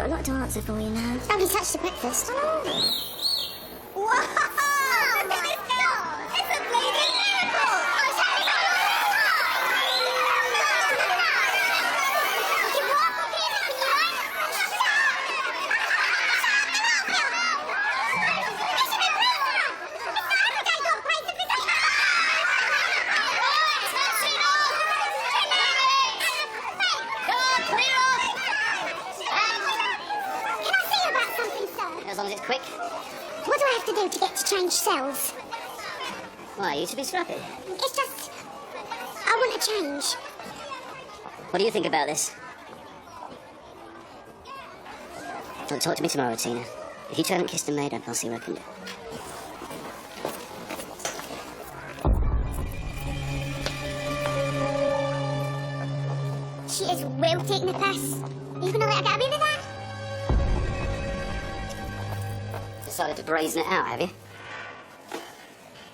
got a lot to answer for you now. Nobody touched the breakfast. Wow! Look at this girl! It's a bleeding miracle! As long as it's quick. What do I have to do to get to change cells? Why, you should be scrappy. It's just... I want to change. What do you think about this? Don't talk to me tomorrow, Tina. If you turn and kiss the maid up, I'll see what I can do. She is well taking the piss. Are you going to let her get away with that? Decided to brazen it out, have you?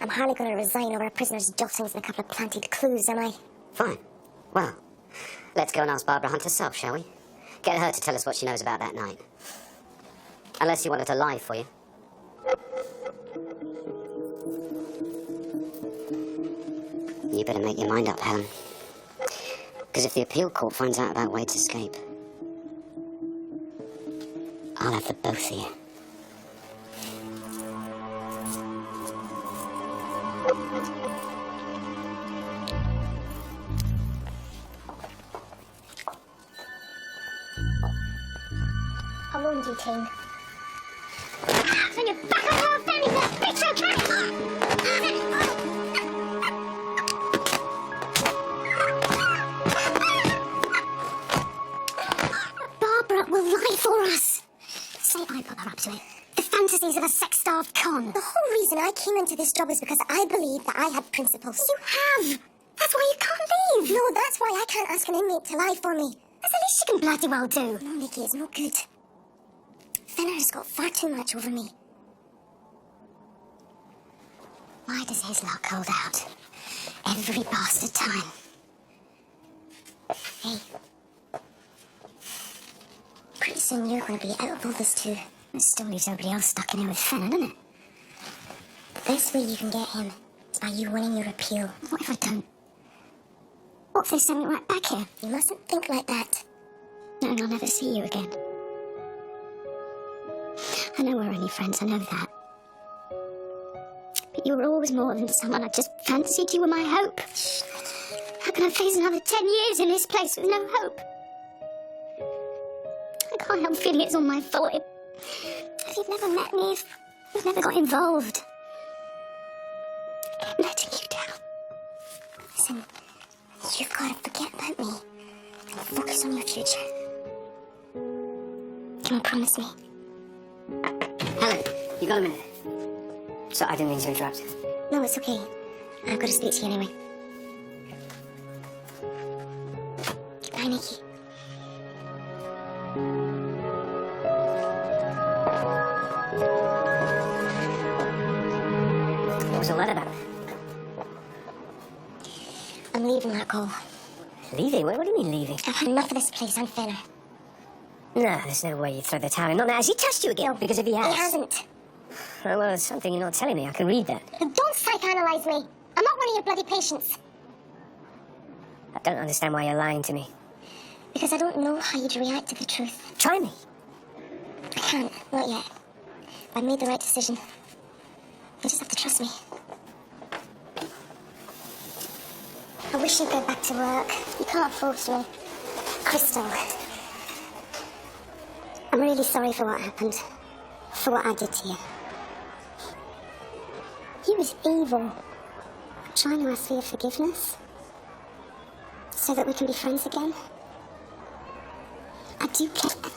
I'm hardly going to resign over a prisoner's jottings and a couple of planted clues, am I? Fine. Well, let's go and ask Barbara Hunt herself, shall we? Get her to tell us what she knows about that night. Unless you want her to lie for you. You better make your mind up, Helen. Because if the appeal court finds out about Wade's escape, I'll have the both of you. I warned you, Ting. And you're back on your family, that bitch, okay? Barbara will lie for us. Say I put her up to it. The fantasies of a sex-starved con. The whole reason I came into this job is because I believe that I had principles. You have. That's why you can't leave. No, that's why I can't ask an inmate to lie for me. That's the least you can bloody well do. No, Nikki, it's no good. Fenner has got far too much over me. Why does his luck hold out? Every bastard time. Hey. Pretty soon you're going to be out of all this too. It still leaves everybody else stuck in here with Fenner, doesn't it? The best way you can get him is by you winning your appeal. What if I don't? What if they send me right back here? You mustn't think like that. No, and I'll never see you again. I know we're only friends, I know that. But you were always more than someone I just fancied. You were my hope. How can I face another 10 years in this place with no hope? I can't help feeling it's all my fault. If you've never met me, if you've never got involved. I'm letting you down. Listen, you've got to forget about me and focus on your future. Can you promise me? Helen, you got a minute? So I didn't mean to interrupt. No, it's okay. I've got to speak to you anyway. Goodbye, Nikki. What was all that about? I'm leaving that call. Leaving? What do you mean leaving? I've had enough of this place. I'm Fenner. No, there's no way you'd throw the towel in. Not now. Has he touched you again? No, because if he has... He hasn't. Oh, well, it's something you're not telling me. I can read that. Don't psychoanalyze me. I'm not one of your bloody patients. I don't understand why you're lying to me. Because I don't know how you'd react to the truth. Try me. I can't. Not yet. I've made the right decision. You just have to trust me. I wish you'd go back to work. You can't force me. Crystal. I'm really sorry for what happened. For what I did to you. He was evil. I'm trying to ask for your forgiveness. So that we can be friends again. I do care.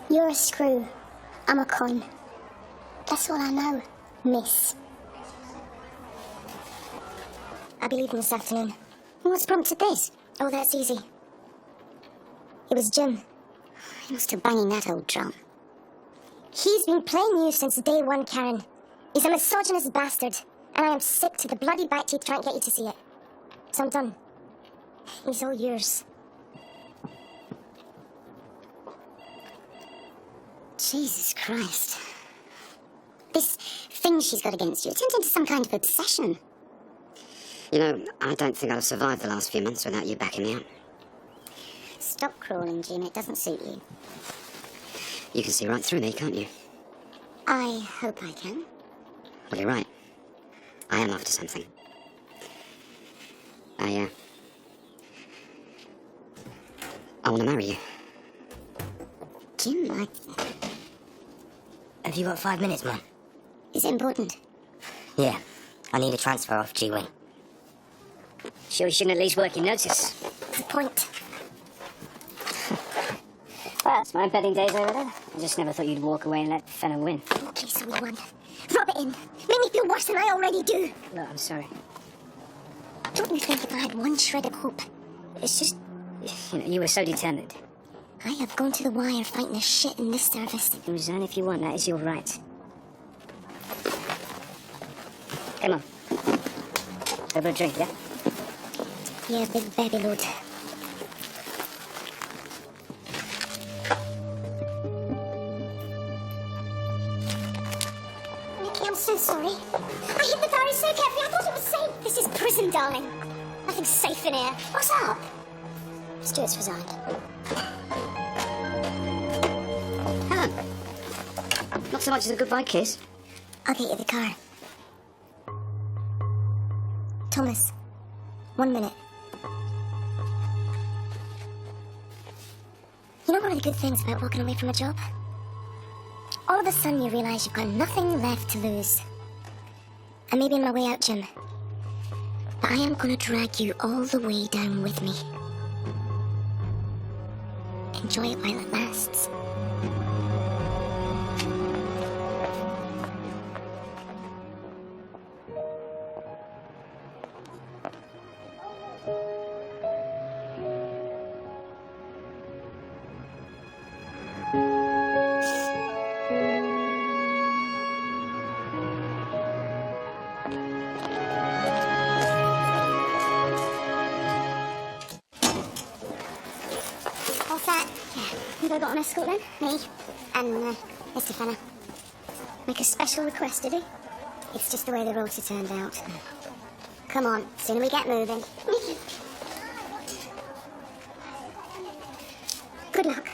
You're a screw. I'm a con. That's all I know, miss. I'll be leaving this afternoon. What's prompted this? Oh, that's easy. It was Jim. He must have banging that old drum. He's been playing you since day one, Karen. He's a misogynist bastard, and I am sick to the bloody back teeth trying to get you to see it. So I'm done. He's all yours. Jesus Christ. This thing she's got against you, it turns into some kind of obsession. You know, I don't think I'd have survived the last few months without you backing me up. Stop crawling, Jean. It doesn't suit you. You can see right through me, can't you? I hope I can. Well, you're right. I am after something. I want to marry you. Jim, Have you got 5 minutes, Mum? Is it important? Yeah. I need a transfer off G-Wing. Sure you shouldn't at least work your notice. What's the point? Well, it's my betting days over there. I just never thought you'd walk away and let Fenner win. Okay, so we won. Rub it in. Make me feel worse than I already do. Look, I'm sorry. Don't you think if I had one shred of hope? It's just, you know, you were so determined. I have gone to the wire fighting the shit in this service. You can resign if you want, that is your right. Come on. Over a drink, yeah? Yeah, big baby load. Nicky, I'm so sorry. I hid the diary so carefully, I thought it was safe. This is prison, darling. Nothing's safe in here. What's up? Stuart's resigned. Helen. Not so much as a goodbye kiss. I'll get you the car. Thomas, 1 minute. You know one of the good things about walking away from a job? All of a sudden you realise you've got nothing left to lose. I may be on my way out, Jim, but I am going to drag you all the way down with me. Enjoy it while it lasts. All set? Yeah. Who have I got on escort then? Me. And, Mr. Fenner. Make a special request, did he? It's just the way the rota turned out. Come on, sooner we get moving. Good luck.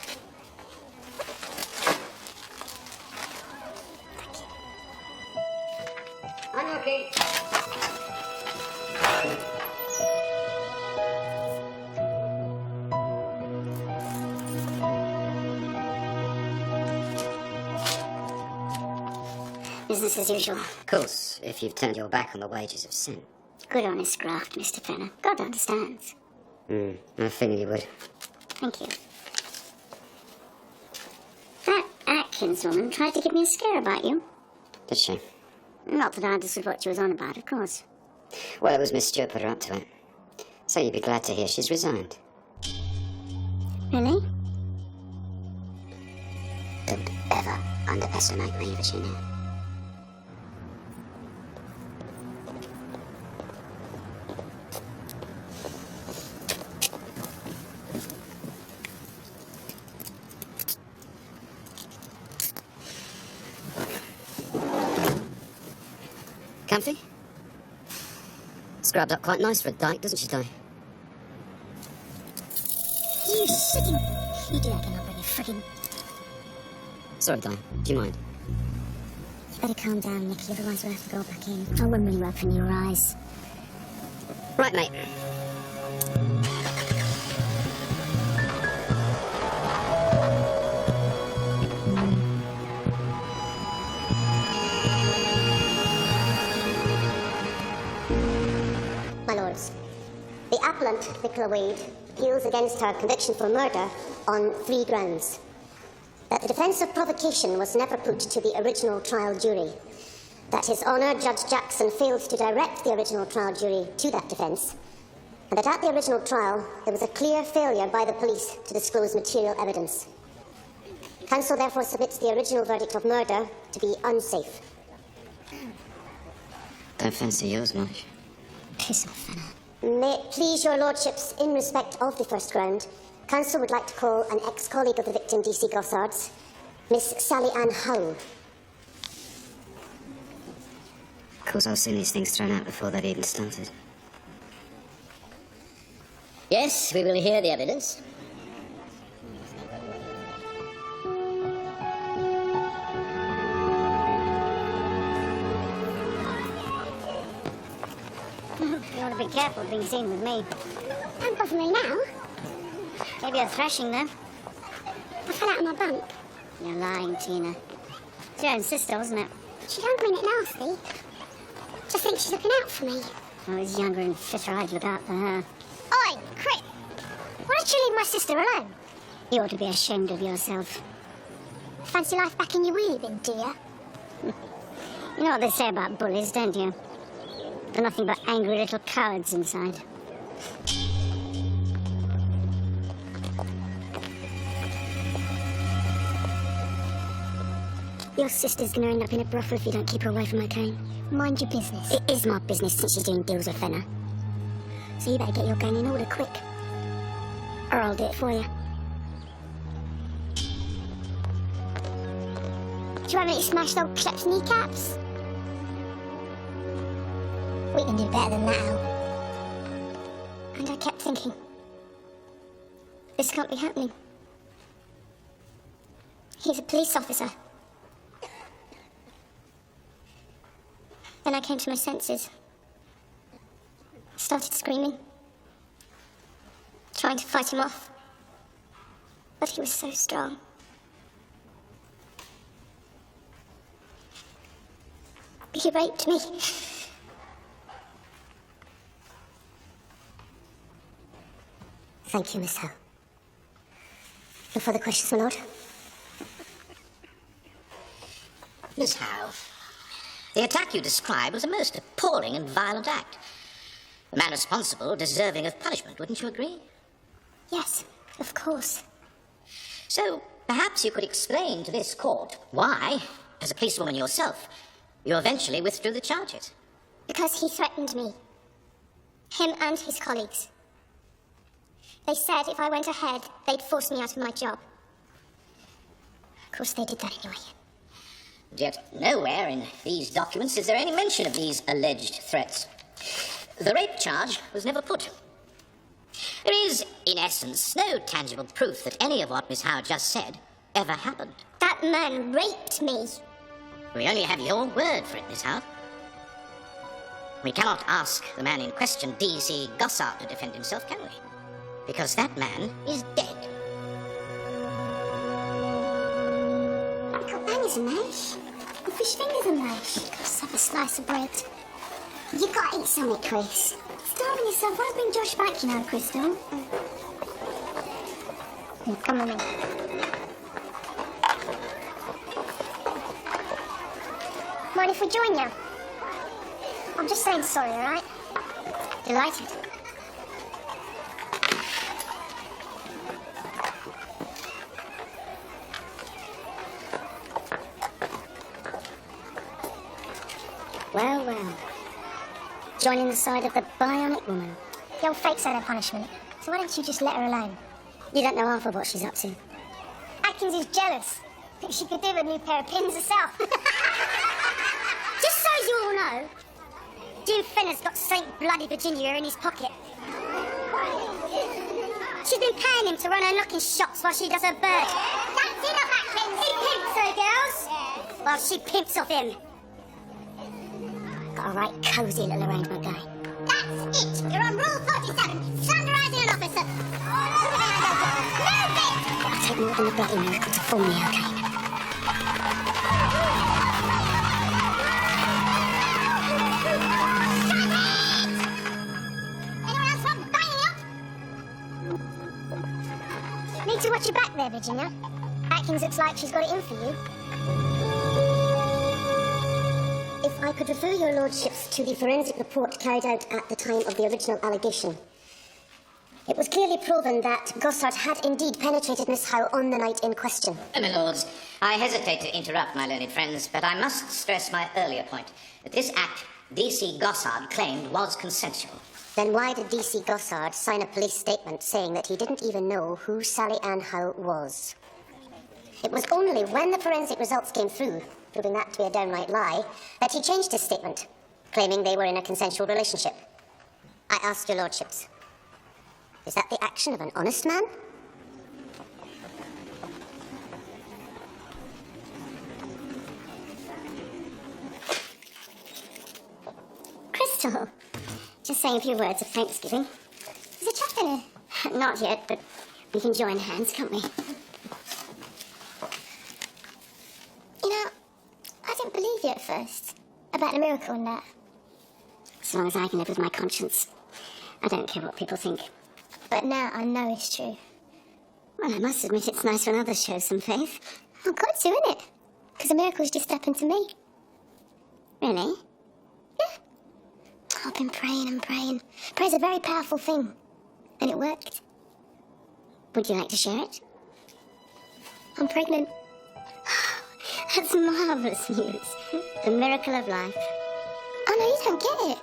I'm okay. Business as usual. Of course, if you've turned your back on the wages of sin. Good honest graft, Mr. Fenner. God understands. I figured you would. Thank you. That Atkins woman tried to give me a scare about you. Did she? Not that I understood what she was on about, of course. Well, it was Miss Stewart put her up to it. So you'd be glad to hear she's resigned. Really? Don't ever underestimate me, Virginia. Comfy? Scrubbed up quite nice for a dyke, doesn't she, Di? You shitting! You do that again, I'll bring you friggin'... Sorry, Di. Do you mind? You better calm down, Nicky, otherwise we'll have to go back in. I won't really open your eyes. Right, mate. My lords, the appellant, Nicola Wade, appeals against her conviction for murder on 3 grounds. That the defence of provocation was never put to the original trial jury. That His Honour Judge Jackson failed to direct the original trial jury to that defence. And that at the original trial, there was a clear failure by the police to disclose material evidence. Counsel therefore submits the original verdict of murder to be unsafe. Don't fancy yours much. Piss off, Fenner. May it please your lordships, in respect of the first ground, Council would like to call an ex-colleague of the victim, D.C. Gossard's, Miss Sally Ann Hull. Of course, I've seen these things thrown out before they've even started. Yes, we will hear the evidence. You ought to be careful being seen with me. Don't bother me now. Gave you a thrashing, though. I fell out of my bunk. You're lying, Tina. It's your own sister, wasn't it? She don't mean it nasty. Just think she's looking out for me. I was younger and fitter, I'd look out for her. Oi, Crit! Why don't you leave my sister alone? You ought to be ashamed of yourself. Fancy life back in your wheelie bin, do you? You know what they say about bullies, don't you? They're nothing but angry little cowards inside. Your sister's gonna end up in a brothel if you don't keep her away from her cane. Mind your business. It is my business since she's doing deals with Fenner. So you better get your gang in order quick. Or I'll do it for you. Do you have any smashed old Klep's kneecaps? We can do better than that, Al. And I kept thinking, this can't be happening. He's a police officer. Then I came to my senses. Started screaming. Trying to fight him off. But he was so strong. He raped me. Thank you, Miss Howe. No further questions, my lord? Miss Howe, the attack you describe was a most appalling and violent act. The man responsible deserving of punishment, wouldn't you agree? Yes, of course. So, perhaps you could explain to this court why, as a policewoman yourself, you eventually withdrew the charges. Because he threatened me. Him and his colleagues. They said if I went ahead, they'd force me out of my job. Of course, they did that anyway. And yet, nowhere in these documents is there any mention of these alleged threats. The rape charge was never put. There is, in essence, no tangible proof that any of what Miss Howe just said ever happened. That man raped me. We only have your word for it, Miss Howe. We cannot ask the man in question, D.C. Gossard, to defend himself, can we? Because that man is dead. Uncle Ben is a mash. The fish fingers are mash. Let's have a slice of bread. You gotta eat something, Chris. Starving yourself. Why bring Josh back, you know, Crystal? Here, come on in. Mind if we join you? I'm just saying sorry, all right? Delighted. Well, well. Joining the side of the bionic woman. The old fake's had her punishment, so why don't you just let her alone? You don't know half of what she's up to. Atkins is jealous. Thinks she could do with a new pair of pins herself. Just so you all know, Duke Fenner's got St. Bloody Virginia in his pocket. She's been paying him to run her knocking shops while she does her bird. That's enough, Atkins! He pimps her, girls! While she pimps off him. Got a right cosy little arrangement going. That's it! You're on Rule 47, slanderising an officer. Move it! I'll take more than a bloody miracle to fool me, okay? Anyone else want banging up? Need to watch your back there, Virginia. Atkins looks like she's got it in for you. If I could refer your lordships to the forensic report carried out at the time of the original allegation. It was clearly proven that Gossard had indeed penetrated Miss Howe on the night in question. My lords, I hesitate to interrupt my learned friends, but I must stress my earlier point, that this act D.C. Gossard claimed was consensual. Then why did D.C. Gossard sign a police statement saying that he didn't even know who Sally Ann Howe was? It was only when the forensic results came through, proving that to be a downright lie, that he changed his statement, claiming they were in a consensual relationship. I ask your lordships, is that the action of an honest man? Crystal, just saying a few words of thanksgiving. Is it chap in it? Not yet, but we can join hands, can't we? You know, I didn't believe you at first about the miracle and that. As long as I can live with my conscience, I don't care what people think. But now I know it's true. Well, I must admit it's nice when others show some faith. I've got to, innit? Because the miracle's just happened to me. Really? Yeah. I've been praying and praying. Prayer's a very powerful thing. And it worked. Would you like to share it? I'm pregnant. That's marvellous news. The miracle of life. Oh, no, you don't get it.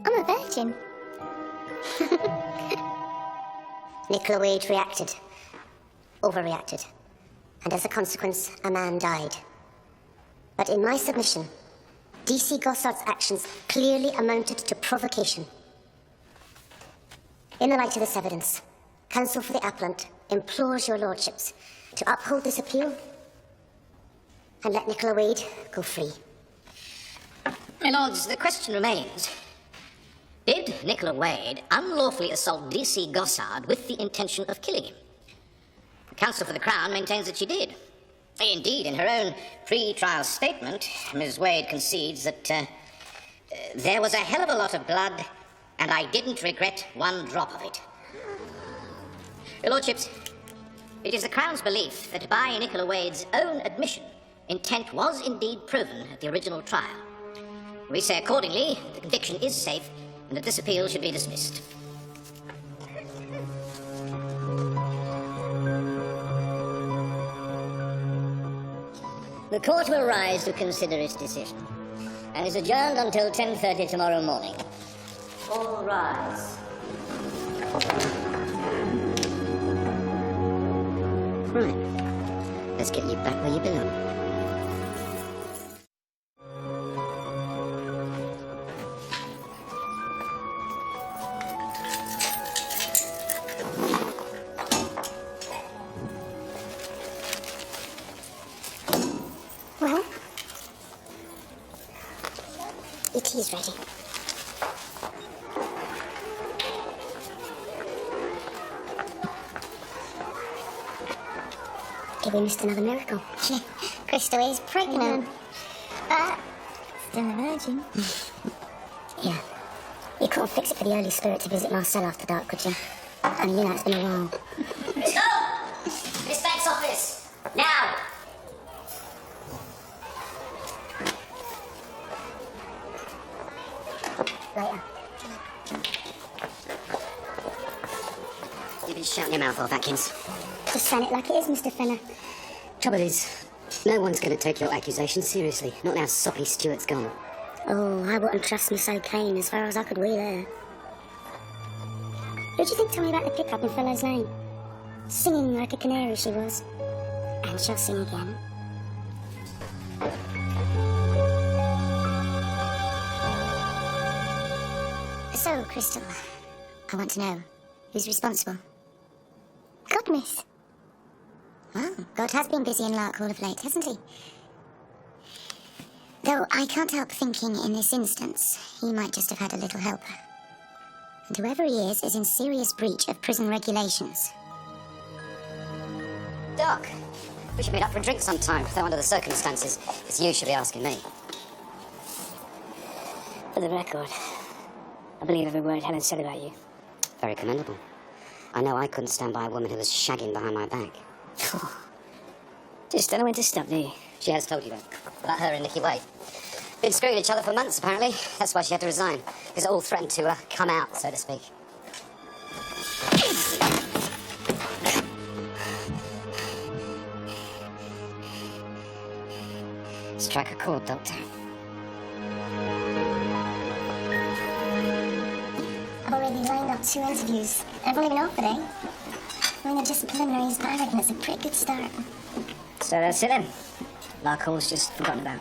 I'm a virgin. Nicola Wade reacted. Overreacted. And as a consequence, a man died. But in my submission, DC Gossard's actions clearly amounted to provocation. In the light of this evidence, counsel for the appellant implores your lordships to uphold this appeal and let Nicola Wade go free. My lords, the question remains. Did Nicola Wade unlawfully assault DC Gossard with the intention of killing him? The counsel for the Crown maintains that she did. Indeed, in her own pre-trial statement, Ms. Wade concedes that there was a hell of a lot of blood, and I didn't regret one drop of it. Your lordships, it is the Crown's belief that by Nicola Wade's own admission, intent was indeed proven at the original trial. We say accordingly, the conviction is safe, and that this appeal should be dismissed. The court will rise to consider its decision, and is adjourned until 10:30 tomorrow morning. All rise. Right. Let's get you back where you belong. Well, your tea's ready. Have we missed another miracle? Crystal is pregnant. Still a virgin. Yeah. You couldn't fix it for the early spirit to visit Marcel after dark, could you? I mean, you know, it's been a while. Crystal! Miss Banks' office! Now! Later. You've been shouting your mouth off, Atkins. Just saying it like it is, Mr. Fenner. Trouble is, no one's going to take your accusations seriously. Not now Soppy Stewart's gone. Oh, I wouldn't trust Miss O'Kane as far as I could wheel her. Who do you think told me about the pickup in Fellow's Lane? Singing like a canary she was. And she'll sing again. So, Crystal, I want to know, who's responsible? God, miss. Well, God has been busy in Larkhall of late, hasn't he? Though I can't help thinking in this instance, he might just have had a little helper. And whoever he is in serious breach of prison regulations. Doc, we should meet up for a drink sometime, though under the circumstances, it's you should be asking me. For the record, I believe every word Helen said about you. Very commendable. I know I couldn't stand by a woman who was shagging behind my back. Just don't know when to stop, do you? She has told you that. About her and Nicky Wade. Been screwing each other for months, apparently. That's why she had to resign. Because it all threatened to come out, so to speak. Strike a chord, Doctor. I've already lined up 2 interviews. I've only been offered, eh? I mean, they're just preliminaries, but I reckon it's a pretty good start. So that's it then. Larkhall's just forgotten about.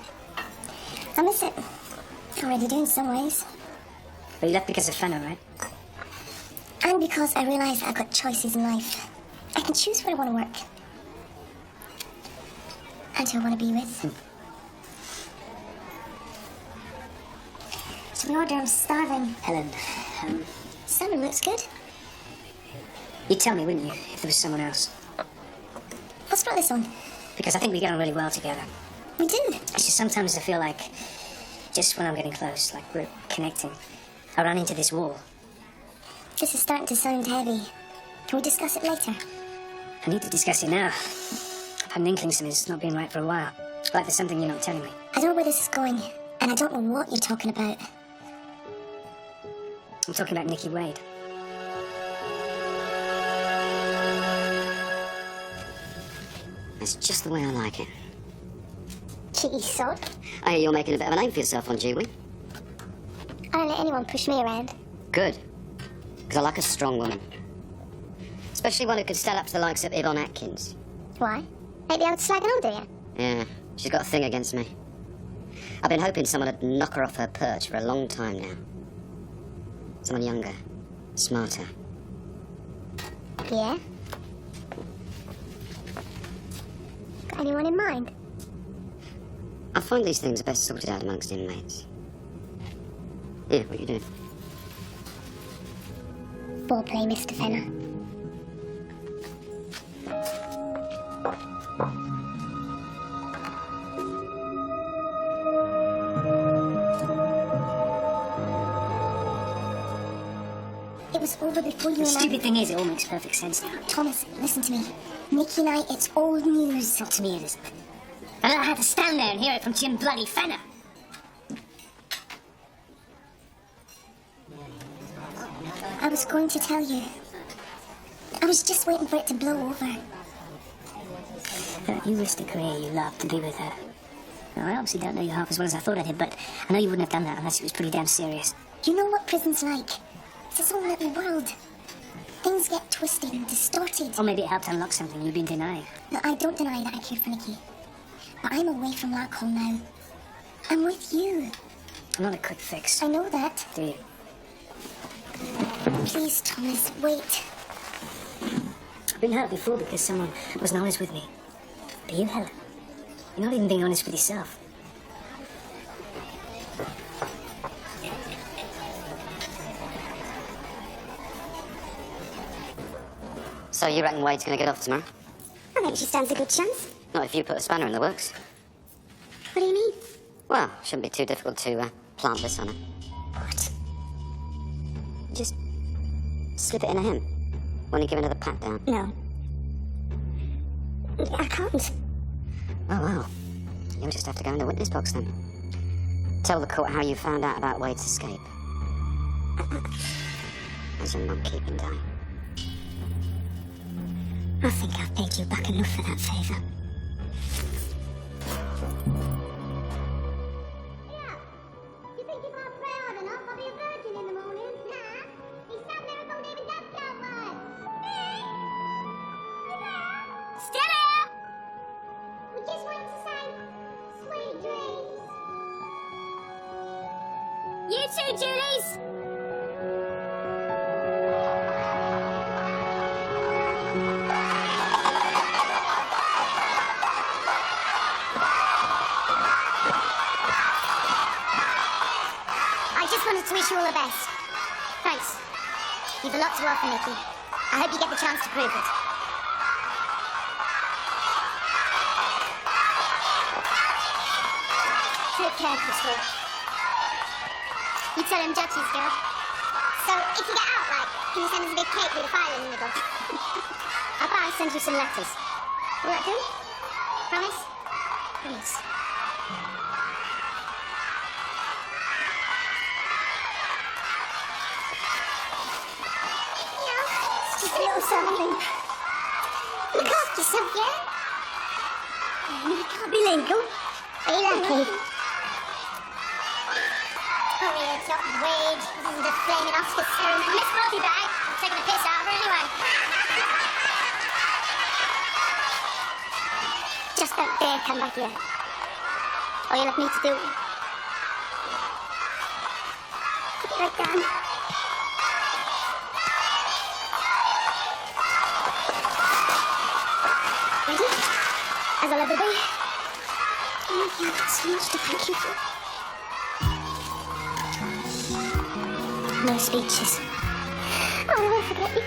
I miss it. Already do in some ways. But you left because of Fenner, right? And because I realised I've got choices in life. I can choose where I want to work. And who I want to be with. So an order, I'm starving. Helen, Salmon looks good. you'd tell me, wouldn't you, if there was someone else? What's brought this on? Because I think we get on really well together. We do. It's just sometimes I feel like, just when I'm getting close, like we're connecting, I run into this wall. This is starting to sound heavy. Can we discuss it later? I need to discuss it now. I've had an inkling something's not been right for a while. Like there's something you're not telling me. I don't know where this is going, and I don't know what you're talking about. I'm talking about Nikki Wade. That's just the way I like it. Cheeky sod. I hear you're making a bit of a name for yourself on G-Wing. I don't let anyone push me around. Good. Because I like a strong woman. Especially one who can stand up to the likes of Yvonne Atkins. Why? Ain't the old slag and all, do you? Yeah, she's got a thing against me. I've been hoping someone would knock her off her perch for a long time now. Someone younger, smarter. Yeah? Got anyone in mind? I find these things are best sorted out amongst inmates. Yeah, what are you doing? Ball play, Mr. Fenner. It was over before you The and I... stupid thing is, it all makes perfect sense now. Thomas, listen to me. Nikki and I, it's old news. Not to me, it isn't. I don't have to stand there and hear it from Jim bloody Fenner. I was going to tell you. I was just waiting for it to blow over. You risked a career you loved to be with her. Now, I obviously don't know you half as well as I thought I did, but I know you wouldn't have done that unless it was pretty damn serious. You know what prison's like? It's its own little world. Things get twisted and distorted. Or maybe it helped unlock something you've been denying. No, I don't deny that I care for Nikki. But I'm away from Larkhall now. I'm with you. I'm not a quick fix. I know that. Do you? Please, Thomas, wait. I've been hurt before because someone wasn't honest with me. But you, Helen, you're not even being honest with yourself. So you reckon Wade's gonna get off tomorrow? I think she stands a good chance. Not if you put a spanner in the works. What do you mean? Well, shouldn't be too difficult to plant this on her. What? Just slip it in him when you're giving her the pat down. No. I can't. Oh, well. You'll just have to go in the witness box then. Tell the court how you found out about Wade's escape. As a mum-keeping day. I think I've paid you back enough for that favour. You think if I'm proud enough, I'll be a virgin in the morning? Nah. He's not miracle even that can't work. Hey! You there? Still here! We just wanted to say, sweet dreams. You too, Julies! I just wanted to wish you all the best. Thanks. You've a lot to offer, Nikki. I hope you get the chance to prove it. Take care, Crystal. You tell him Judge's girl. So, if you get out, like, can you send us a big cake with a file in the middle? How about I send you some letters? Will that do? Promise? Promise. It's just a little something. Look after yourself, yeah? You can't be legal. Are you lucky? Hurry, it's not Wade. This isn't a flaming Oscar ceremony. Miss Body Bag. I'm taking a piss out of her anyway. Just come back here. All you'll have me to do... Put it right down. Ready? As I'll ever be. Oh, yeah, I've got so much to thank you for. No speeches. I'll never forget you.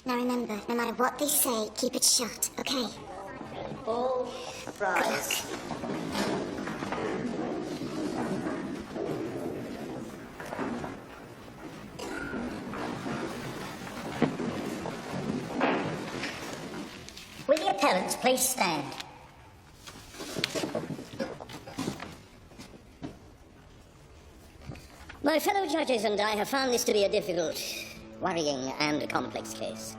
Now remember, no matter what they say, keep it shut, okay? All rise. Will the appellants please stand? My fellow judges and I have found this to be a difficult, worrying and complex case.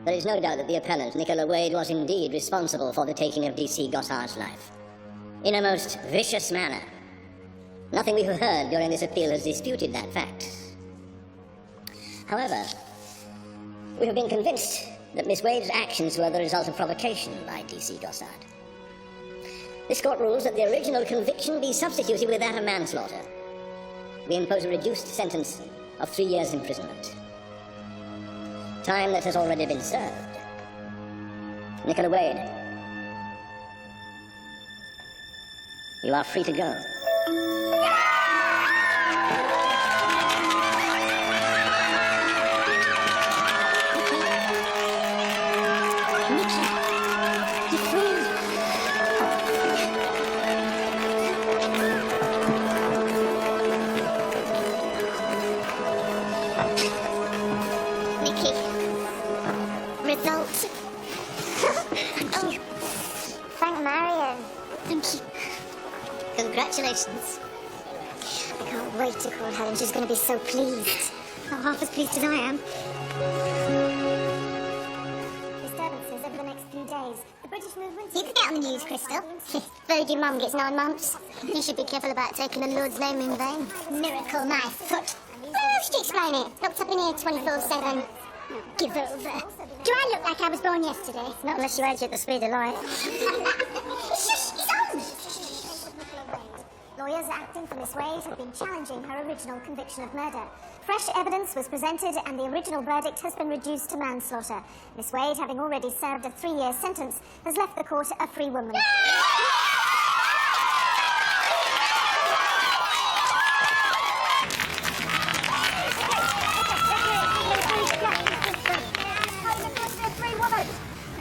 There is no doubt that the appellant, Nicola Wade, was indeed responsible for the taking of D.C. Gossard's life. In a most vicious manner. Nothing we have heard during this appeal has disputed that fact. However, we have been convinced that Miss Wade's actions were the result of provocation by D.C. Gossard. This court rules that the original conviction be substituted with that of manslaughter. We impose a reduced sentence of 3 years' imprisonment. Time that has already been served. Nicola Wade, you are free to go. Congratulations. I can't wait to call Helen. She's going to be so pleased. Not half as pleased as I am. Disturbances over the next few days. The British movement... You could get on the news, Crystal. Road your mum gets 9 months. You should be careful about taking the Lord's name in vain. Miracle my foot. How else do you explain it? Locked up in here 24/7. Give over. Do I look like I was born yesterday? Not unless you age at the speed of light. Shush! It's on! Lawyers acting for Miss Wade have been challenging her original conviction of murder. Fresh evidence was presented and the original verdict has been reduced to manslaughter. Miss Wade, having already served a 3-year sentence, has left the court a free woman.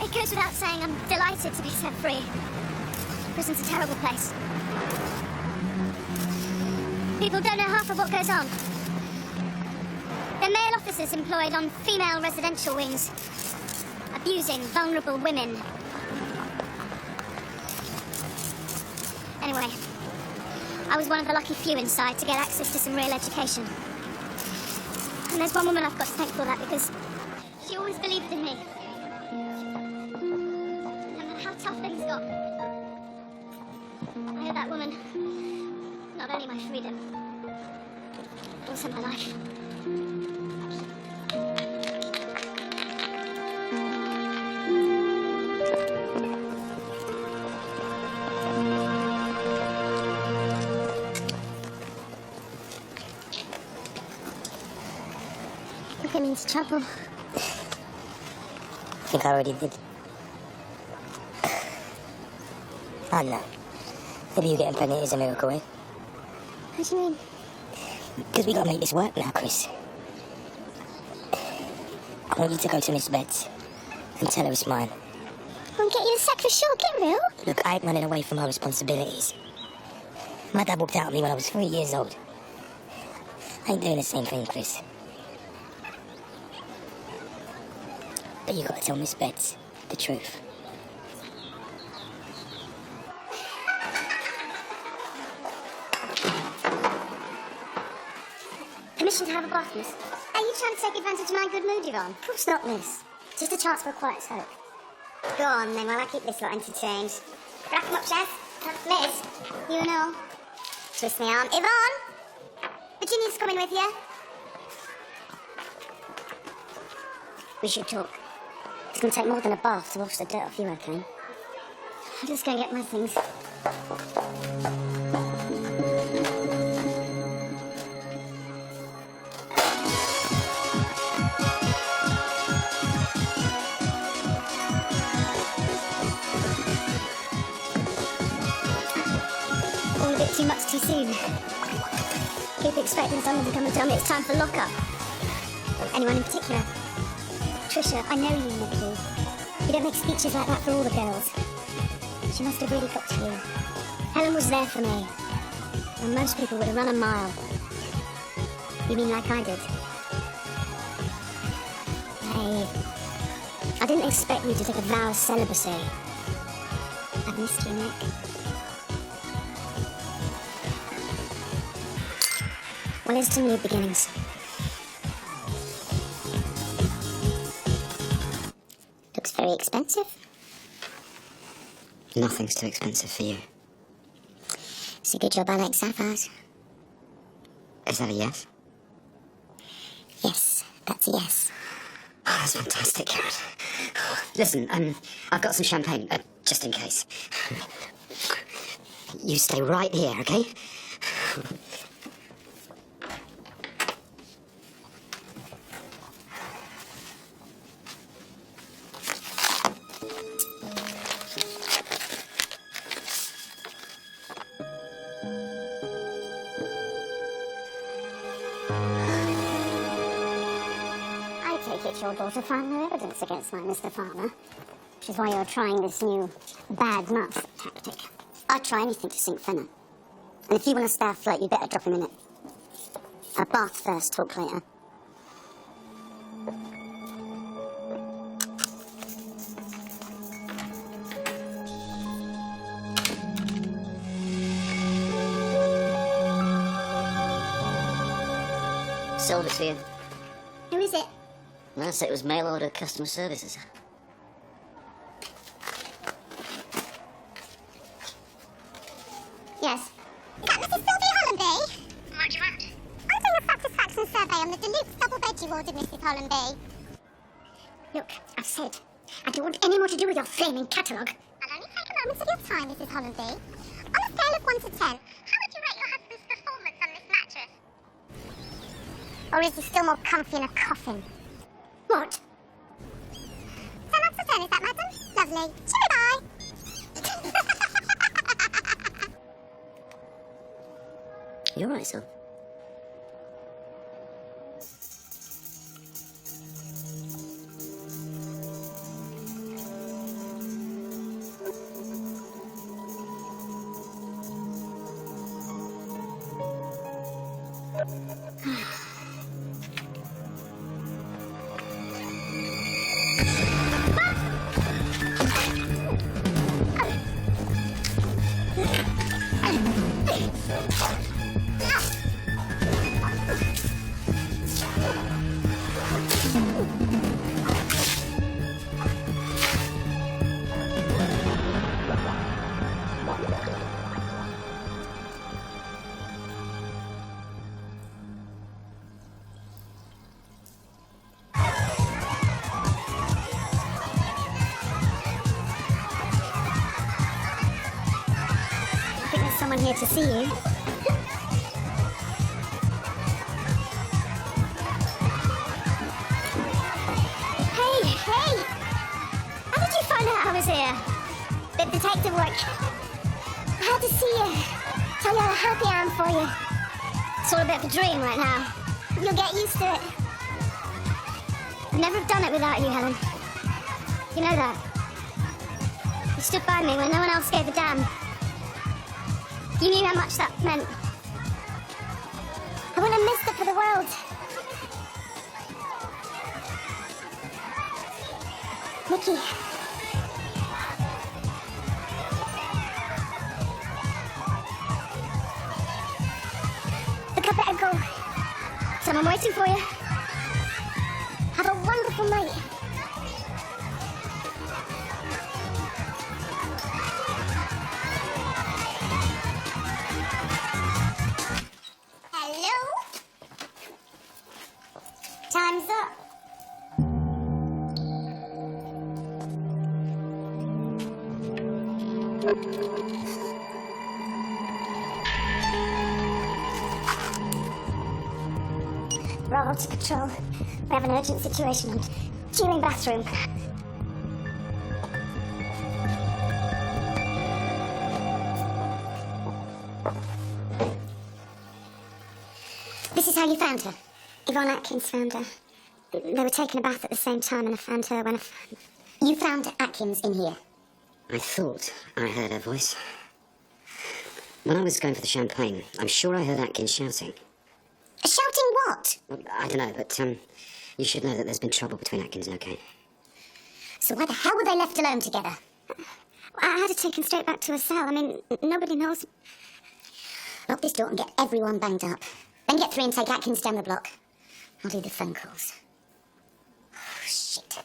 It goes without saying I'm delighted to be set free. Prison's a terrible place. People don't know half of what goes on. They're male officers employed on female residential wings, abusing vulnerable women. Anyway, I was one of the lucky few inside to get access to some real education. And there's one woman I've got to thank for that because she always believed in me. No matter how tough things got, I owe that woman not only my freedom, but also my life. Look him into trouble. I think I already did. I don't know. Maybe you getting pregnant is a miracle, eh? What do you mean? Because we gotta make this work now, Chris. I want you to go to Miss Betts and tell her it's mine. I'll get you the sack for sure, get real. Look, I ain't running away from my responsibilities. My dad walked out on me when I was 3 years old. I ain't doing the same thing, Chris. But you gotta tell Miss Betts the truth. bottoms. Are you trying to take advantage of my good mood, Yvonne? Of course not, miss. Just a chance for a quiet soak. Go on, then, while I keep this lot entertained. Rack 'em up, Chef. Liz, you and all. Twist my arm. Yvonne! Virginia's coming with you. We should talk. It's going to take more than a bath to wash the dirt off you, okay? I'm just going to get my things. All a bit too much too soon. Keep expecting someone to come and tell me it's time for lock-up. Anyone in particular? Trisha, I know you, Nikki. You don't make speeches like that for all the girls. She must have really got to you. Helen was there for me. And most people would have run a mile. You mean like I did? I didn't expect you to take a vow of celibacy. I've missed you, Nick. Well, here's to new beginnings. Looks very expensive. Nothing's too expensive for you. It's a good job I like sapphires. Is that a yes? Yes, that's a yes. Oh, that's fantastic, Karen. Listen, I've got some champagne, just in case. You stay right here, okay? Your daughter found no evidence against my Mr. Farmer, which is why you're trying this new bad mouth tactic. I'd try anything to sink Fenner. And if you want to stay afloat, you better drop him in it. A bath first, talk later. Sold it to you. Who is it? I said it was mail order customer services. Yes. Is that Mrs. Sylvie Hollanby? What do you want? I'm doing a satisfaction survey on the deluxe double bed you ordered, Mrs. Hollanby. Look, I've said, I don't want any more to do with your flaming catalogue. I'll only take a moment of your time, Mrs. Hollanby. On a scale of 1 to 10, how would you rate your husband's performance on this mattress? Or is he still more comfy in a coffin? What? 10 out of 10, is that, madam? Lovely. Bye. You're right, Sil. Someone here to see you. Hey! How did you find out I was here? The detective work. I had to see you. Tell you how happy I am for you. It's all a bit of a dream right now. You'll get used to it. I'd never have done it without you, Helen. You know that. You stood by me when no one else gave a damn. You knew how much that meant. I wouldn't have missed it for the world. Nikki. Look, I better go. Someone I'm waiting for you. Have a wonderful night. Hello? Time's up. Bravo to Patrol. We have an urgent situation on Queuing bathroom. This is how you found her. Yvonne Atkins found her. They were taking a bath at the same time and I found her when You found Atkins in here? I thought I heard her voice. When I was going for the champagne, I'm sure I heard Atkins shouting. Shouting what? Well, I don't know, but you should know that there's been trouble between Atkins and O'Kane. So why the hell were they left alone together? I had her taken straight back to her cell. I mean, nobody knows. Lock this door and get everyone banged up. Then get 3 and take Atkins down the block. I'll do the phone calls. Oh, shit.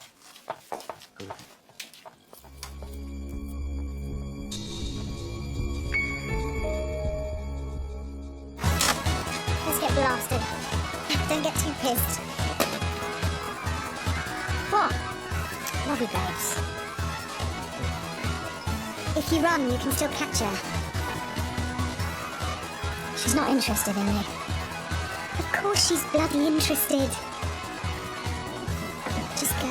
Let's get blasted. Don't get too pissed. What? Lobby babes. If you run, you can still catch her. She's not interested in me. Of course she's bloody interested. Just go.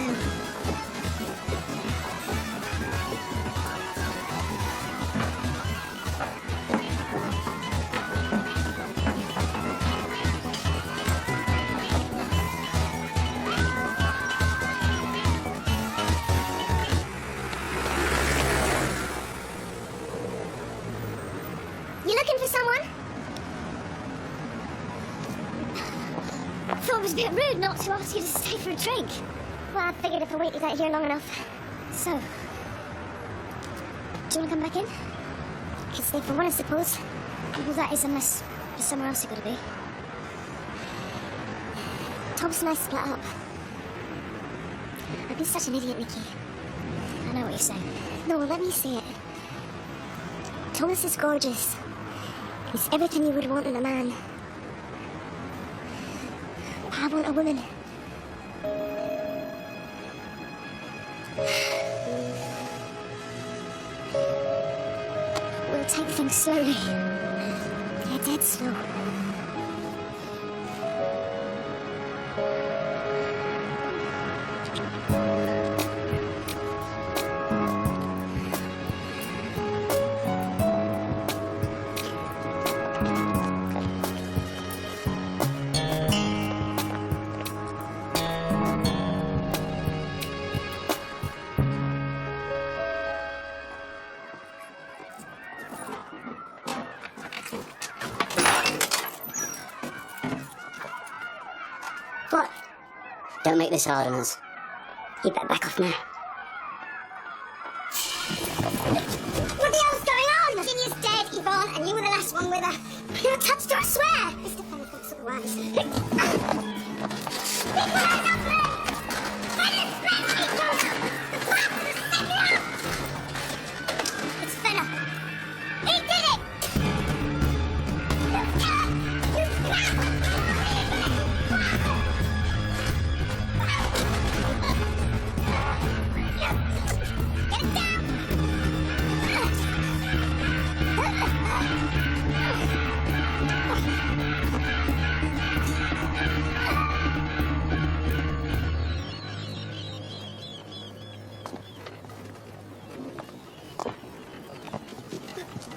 You looking for someone? I thought it was a bit rude not to ask you to stay for a drink. Well, I figured if I waited out here long enough. So, do you want to come back in? Could stay for one, I suppose. Well, that is unless there's somewhere else you've got to be. Thomas and I split up. I've been such an idiot, Nikki. I know what you're saying. No, well, let me see it. Thomas is gorgeous. He's everything you would want in a man. I want a woman. We'll take things slowly. Yeah, dead slow. What? Don't make this hard on us. You better back off now. What the hell's going on? Virginia's dead, Yvonne, and you were the last one with her. You touched her, I swear. Mr. Fenner thinks otherwise. It's Fenner. He did it!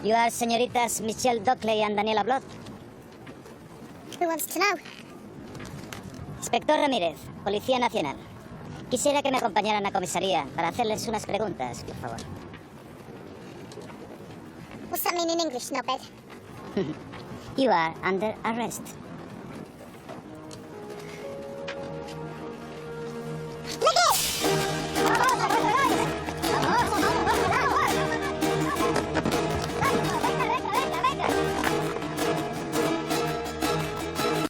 You are señoritas Michelle Dockley and Daniela Bloth. Who wants to know? Inspector Ramírez, Policía Nacional. Quisiera que me acompañaran a comisaría para hacerles unas preguntas, por favor. What's that mean in English, knobhead? You are under arrest.